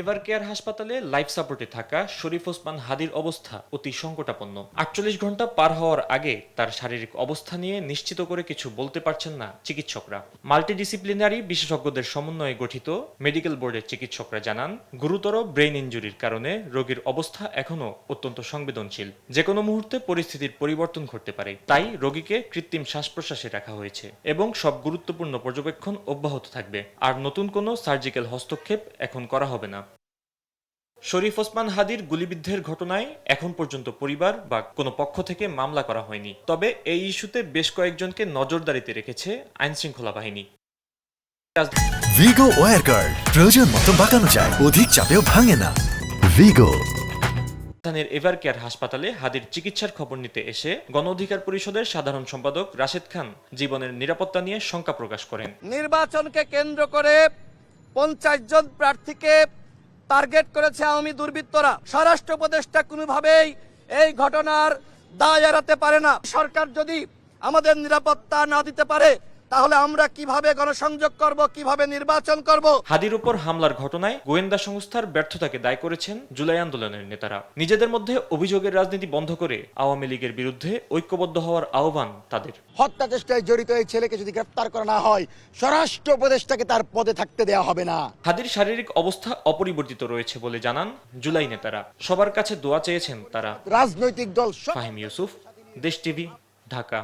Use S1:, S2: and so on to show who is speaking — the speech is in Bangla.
S1: এভার কেয়ার হাসপাতালে লাইফ সাপোর্টে থাকা শরীফ ওসমান হাদির অবস্থা অতি সংকটাপন্ন। ৪৮ ঘন্টা পার হওয়ার আগে তার শারীরিক অবস্থা নিয়ে নিশ্চিত করে কিছু বলতে পারছেন না চিকিৎসকরা। মাল্টিডিসিপ্লিনারি বিশেষজ্ঞদের সমন্বয়ে গঠিত মেডিকেল বোর্ডের চিকিৎসকরা জানান, গুরুতর ব্রেইন ইনজুরির কারণে রোগীর অবস্থা এখনও অত্যন্ত সংবেদনশীল। যে কোনো মুহূর্তে পরিস্থিতির পরিবর্তন ঘটতে পারে। তাই রোগীকে কৃত্রিম শ্বাস প্রশ্বাসে রাখা হয়েছে এবং সব গুরুত্বপূর্ণ পর্যবেক্ষণ অব্যাহত থাকবে। আর নতুন কোনো সার্জিক্যাল হস্তক্ষেপ এখন করা হবে না। শরীফ ওসমান হাদির গুলিবিদ্ধের ঘটনায় এখন পর্যন্ত পরিবার বা কোনো পক্ষ থেকে মামলা করা হয়নি। তবে এই ইস্যুতে বেশ কয়েকজনকে নজরদারিতে রেখেছে আইনশৃঙ্খলা বাহিনী।
S2: ভিগো ওয়্যার গার্ড প্রয়োজন মতো বাঁকানো যায়, অধিক চাপেও ভাঙে না। ভিগো।
S1: রাজধানীর এভার কেয়ার হাসপাতালে হাদির চিকিৎসার খবর নিতে এসে গণ অধিকার পরিষদের সাধারণ সম্পাদক রাশেদ খান জীবনের নিরাপত্তা নিয়ে শঙ্কা প্রকাশ করেন।
S3: নির্বাচনকে কেন্দ্র করে 50 জন প্রার্থীকে টার্গেট করেছে আওয়ামী দুর্বৃত্তরা। স্বরাষ্ট্র উপদেষ্টা কোনোভাবেই এই ঘটনার দায় এড়াতে পারে না। সরকার যদি আমাদের নিরাপত্তা না দিতে পারে তাহলে আমরা কিভাবে গণসংযোগ করব, কিভাবে নির্বাচন করব?
S1: হাদির উপর হামলার ঘটনায় গোয়েন্দা সংস্থার ব্যর্থতাকে দায় করেছেন জুলাই আন্দোলনের নেতারা। নিজেদের মধ্যে অভিযোগের রাজনীতি বন্ধ করে আওয়ামী লীগের বিরুদ্ধে ঐক্যবদ্ধ হওয়ার আহ্বান তাদের।
S4: হত্যা চেষ্টায় জড়িত এই ছেলেকে যদি গ্রেফতার করা না হয়, স্বরাষ্ট্র উপদেষ্টাকে তার পদে থাকতে দেওয়া হবে না।
S1: হাদির শারীরিক অবস্থা অপরিবর্তিত রয়েছে বলে জানান জুলাই নেতারা। সবার কাছে দোয়া চেয়েছেন তারা।
S4: রাজনৈতিক দল
S1: ফাহিম ইউসুফ, দেশ টিভি, ঢাকা।